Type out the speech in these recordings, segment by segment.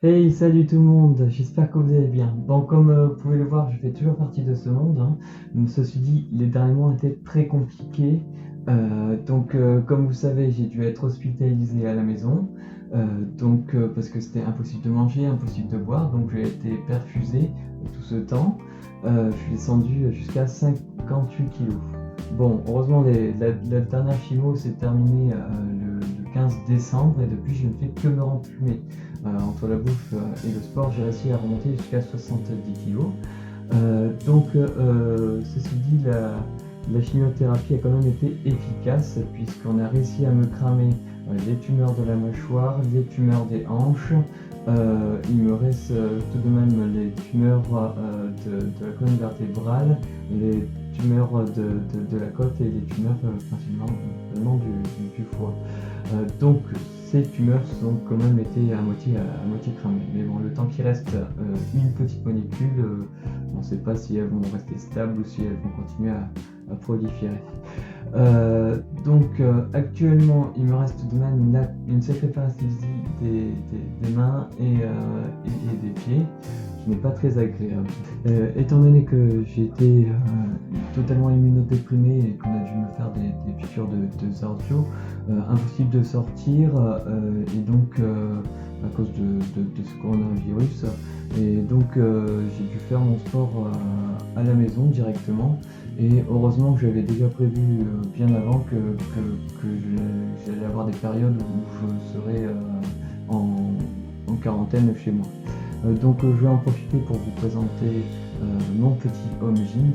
Hey, salut tout le monde, j'espère que vous allez bien. Bon, comme vous pouvez le voir, je fais toujours partie de ce monde, hein. Donc, ceci dit, les derniers mois étaient très compliqués. Comme vous savez, j'ai dû être hospitalisé à la maison. Parce que c'était impossible de manger, impossible de boire. Donc, j'ai été perfusé tout ce temps. Je suis descendu jusqu'à 58 kilos. Bon, heureusement, la dernière chimio s'est terminée le 15 décembre et depuis, je ne fais que me renflouer. Entre la bouffe et le sport, j'ai réussi à remonter jusqu'à 70 kilos. Ceci dit, la chimiothérapie a quand même été efficace puisqu'on a réussi à me cramer les tumeurs de la mâchoire, les tumeurs des hanches. Il me reste tout de même les tumeurs de la colonne vertébrale, les tumeurs de la côte et les tumeurs principalement du foie. Donc ces tumeurs sont quand même été à moitié cramées. Mais bon, le temps qu'il reste une petite molécule, on ne sait pas si elles vont rester stables ou si elles vont continuer à proliférer. Actuellement, il me reste tout de même une sacrée paresthésie des mains et des pieds, qui n'est pas très agréable. Étant donné que j'ai été totalement immunodéprimé et qu'on a dû me faire des piqûres de Zardio, impossible de sortir, à cause de ce coronavirus. J'ai dû faire mon sport à la maison directement. Et heureusement que j'avais déjà prévu bien avant que j'allais avoir des périodes où je serais en quarantaine chez moi. Je vais en profiter pour vous présenter mon petit home gym.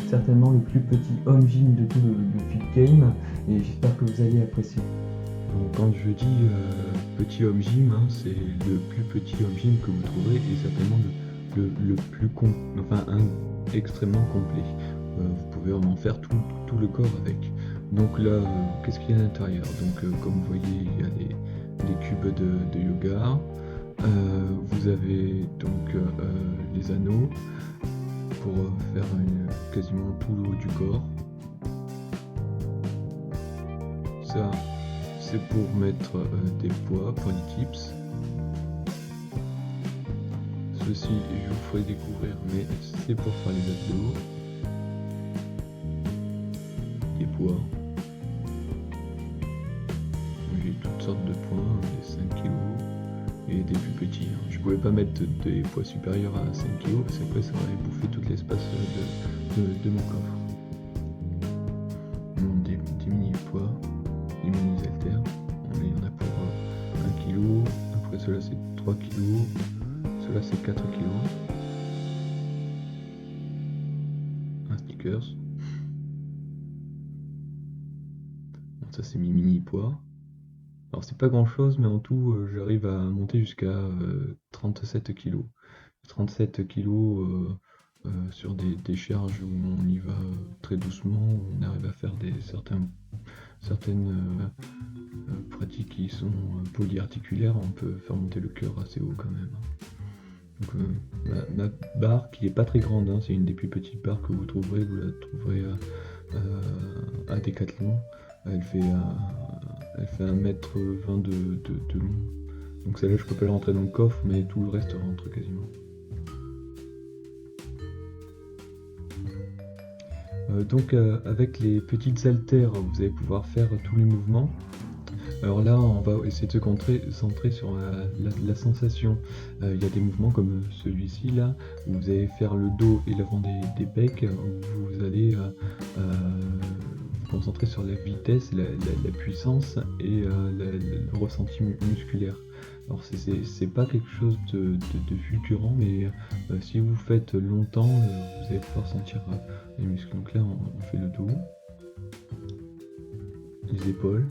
Certainement le plus petit home gym de tout le Fit Game et j'espère que vous allez apprécier. Donc, quand je dis petit home gym, hein, c'est le plus petit home gym que vous trouverez et certainement le plus extrêmement complet. Vous pouvez en faire tout le corps avec. Donc là, qu'est-ce qu'il y a à l'intérieur? Comme vous voyez, il y a les cubes de yoga. Vous avez les anneaux pour faire quasiment tout le haut du corps. Ça, c'est pour mettre des poids, tips. Ceci, je vous ferai découvrir, mais c'est pour faire les abdos, des poids. J'ai toutes sortes de poids, des 5 kg et des plus petits, hein. Je pouvais pas mettre des poids supérieurs à 5 kg parce qu'après ça aurait bouffé tout l'espace de mon coffre. Des mini poids, des mini haltères. Il y en a pour 1 kg, après cela c'est 3 kg, cela c'est 4 kg. Un sneakers. Bon, ça c'est mes mini poids. Alors c'est pas grand chose, mais en tout j'arrive à monter jusqu'à 37 kg. 37 kg sur des charges où on y va très doucement, où on arrive à faire certaines pratiques qui sont polyarticulaires, on peut faire monter le cœur assez haut quand même. Ma barre qui est pas très grande, hein, c'est une des plus petites barres que vous la trouverez à Decathlon. Elle fait 1,20 m de long. Donc celle-là je peux pas la rentrer dans le coffre, mais tout le reste rentre quasiment. Avec les petites haltères, vous allez pouvoir faire tous les mouvements. Alors là, on va essayer de se centrer sur la sensation. Il y a des mouvements comme celui-ci là, où vous allez faire le dos et l'avant des pecs, où vous allez vous concentrer sur la vitesse, la puissance et le ressenti musculaire. Alors c'est pas quelque chose de fulgurant, mais si vous faites longtemps, vous allez pouvoir sentir les muscles. Donc là, on fait le dos, les épaules.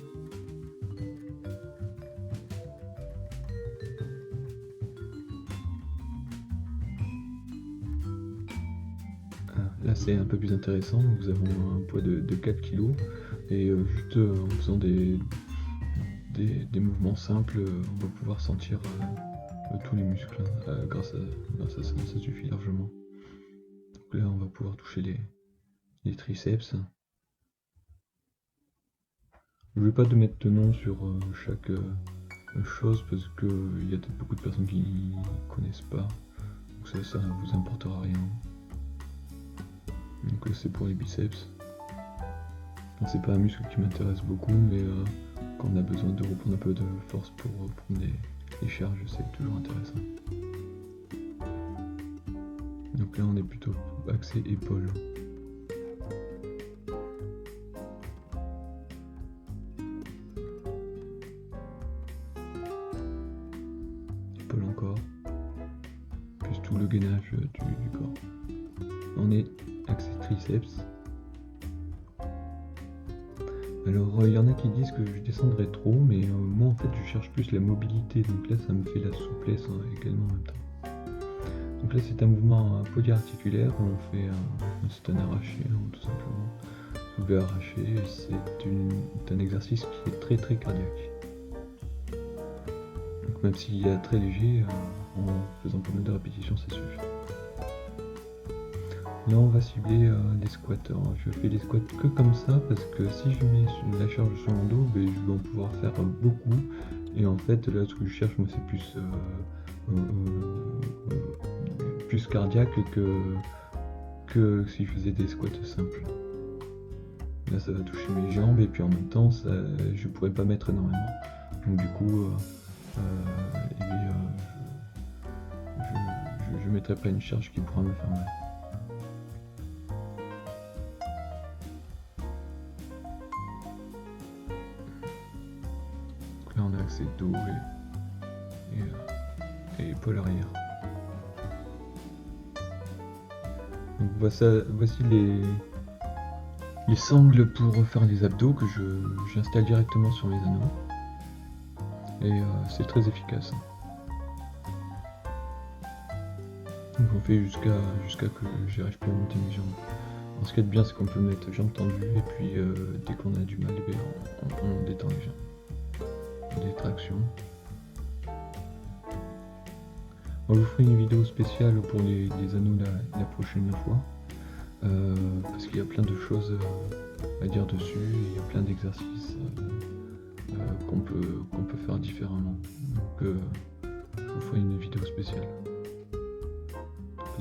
Là c'est un peu plus intéressant, nous avons un poids de 4 kg et juste en faisant des mouvements simples, on va pouvoir sentir tous les muscles, hein. Grâce à ça, ça suffit largement. Donc là on va pouvoir toucher les triceps. Je ne vais pas te mettre de nom sur chose parce que il y a peut-être beaucoup de personnes qui connaissent pas, donc ça vous importera rien. Donc c'est pour les biceps. Bon, c'est pas un muscle qui m'intéresse beaucoup, mais quand on a besoin de reprendre un peu de force pour prendre les charges, c'est toujours intéressant. Donc là on est plutôt axé épaule. Épaule encore. Plus tout le gainage du corps. On est axé triceps. Alors il y en a qui disent que je descendrais trop, mais moi en fait je cherche plus la mobilité, donc là ça me fait la souplesse également en même temps. Donc là c'est un mouvement polyarticulaire, on fait c'est un arraché tout simplement. Soulevé arraché, c'est un exercice qui est très très cardiaque. Donc même s'il est très léger, en faisant pas mal de répétitions ça suffit. Là on va cibler les squats. Alors, je fais les squats que comme ça parce que si je mets la charge sur mon dos, ben, je vais en pouvoir faire beaucoup. Et en fait là ce que je cherche moi c'est plus cardiaque que si je faisais des squats simples. Là ça va toucher mes jambes et puis en même temps je pourrais pas mettre énormément. Donc du coup je mettrai pas une charge qui pourra me faire mal. Là on a axé dos et épaule arrière. Donc voici les sangles pour faire les abdos que j'installe directement sur les anneaux. Et c'est très efficace. Donc on fait jusqu'à que j'arrive plus à monter mes jambes. Alors, ce qui est bien c'est qu'on peut mettre jambes tendues et puis dès qu'on a du mal, on détend les jambes. Des tractions. Alors, je vous ferai une vidéo spéciale pour les anneaux la prochaine fois. Parce qu'il y a plein de choses à dire dessus et il y a plein d'exercices qu'on peut faire différemment. Donc je vous ferai une vidéo spéciale.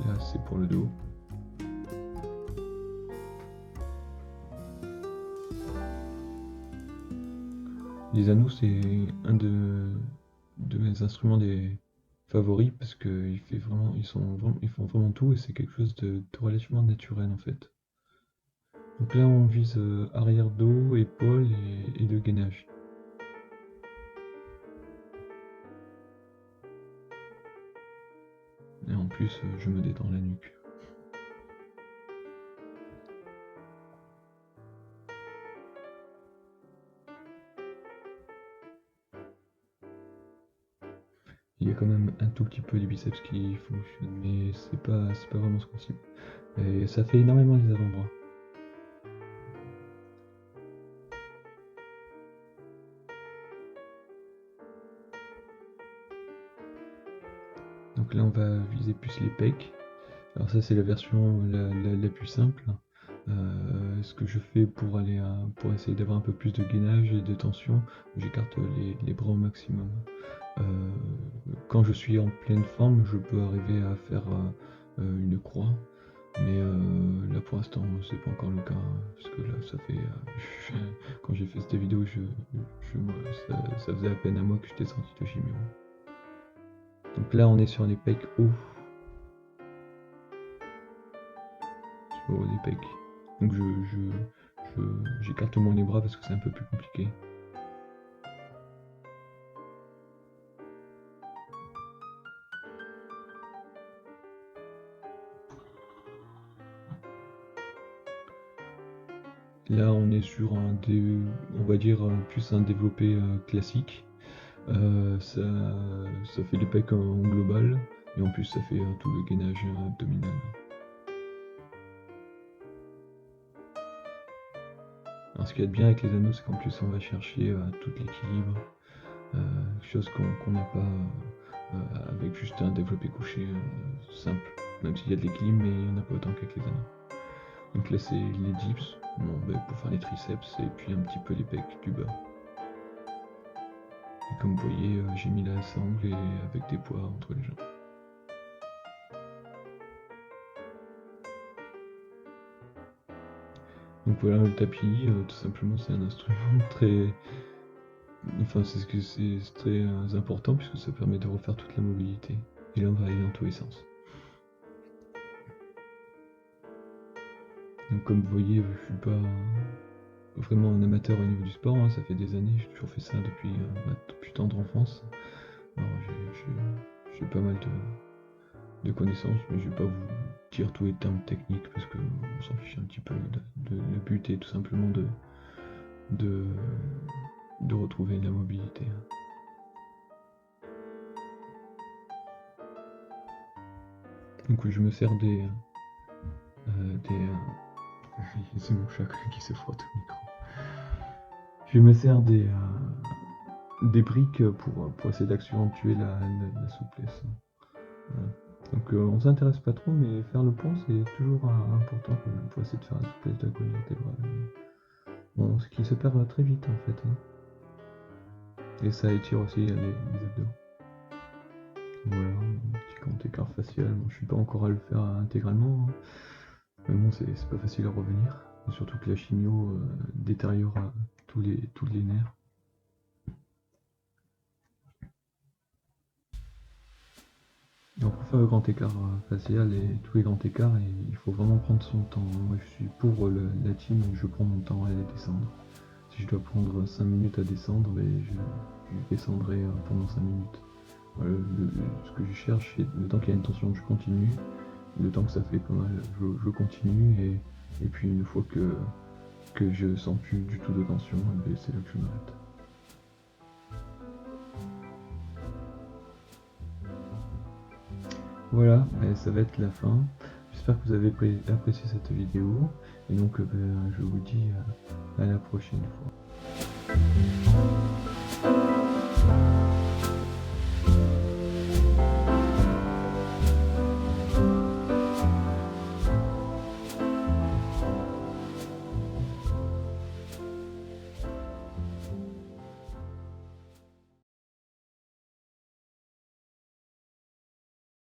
Là c'est pour le dos. Les anneaux c'est un de mes instruments favoris parce qu'ils font vraiment tout et c'est quelque chose de relativement naturel en fait. Donc là on vise arrière dos, épaule et le gainage. Et en plus je me détends la nuque. Il y a quand même un tout petit peu les biceps qui fonctionnent, mais c'est pas vraiment ce principe. Et ça fait énormément les avant-bras. Donc là on va viser plus les pecs. Alors ça c'est la version la plus simple. Ce que je fais pour essayer d'avoir un peu plus de gainage et de tension, j'écarte les bras au maximum. Quand je suis en pleine forme, je peux arriver à faire une croix, mais là pour l'instant c'est pas encore le cas, parce que là ça fait quand j'ai fait cette vidéo, ça faisait à peine un mois que j'étais sorti de chimio. Donc là on est sur les pecs hauts. Sur les pecs. Donc j'écarte moins les bras parce que c'est un peu plus compliqué. Là on est sur on va dire plus un développé classique. Ça fait les pecs en global et en plus ça fait tout le gainage abdominal. Alors ce qu'il y a de bien avec les anneaux c'est qu'en plus on va chercher tout l'équilibre, chose qu'on n'a pas avec juste un développé couché simple, même s'il y a de l'équilibre mais il n'y en a pas autant qu'avec les anneaux. Donc là c'est les dips, pour faire les triceps et puis un petit peu les pecs du bas. Et comme vous voyez, j'ai mis la sangle et avec des poids entre les jambes. Donc voilà, le tapis, tout simplement, c'est un instrument très... Enfin, c'est très important puisque ça permet de refaire toute la mobilité. Et là, on va aller dans tous les sens. Donc comme vous voyez, je suis pas vraiment un amateur au niveau du sport, hein. Ça fait des années, j'ai toujours fait ça depuis tendre enfance. Alors j'ai pas mal de connaissances, mais je vais pas vous dire tous les termes techniques parce qu'on s'en fiche un petit peu. Le but est tout simplement de retrouver la mobilité. Donc je me sers c'est mon chat qui se frotte au micro. Je me sers des briques pour essayer d'accentuer la souplesse. Voilà. Donc on s'intéresse pas trop, mais faire le pont c'est toujours important pour essayer de faire la souplesse de la colonne vertébrale. Bon, ce qui se perd très vite en fait. Et ça étire aussi les abdos. Voilà, un petit grand écart facial. Bon, je suis pas encore à le faire intégralement, hein. Mais bon, c'est pas facile à revenir. Surtout que la chimio détériore tous les nerfs. Donc pour faire le grand écart facial et tous les grands écarts, il faut vraiment prendre son temps. Moi je suis pour la team, je prends mon temps à aller descendre. Si je dois prendre 5 minutes à descendre, je descendrai pendant 5 minutes. Ce que je cherche, c'est le temps qu'il y a une tension, je continue. Le temps que ça fait pas mal, je continue. Et puis une fois que je sens plus du tout de tension, c'est là que je m'arrête. Voilà, ça va être la fin. J'espère que vous avez apprécié cette vidéo. Et donc je vous dis à la prochaine fois.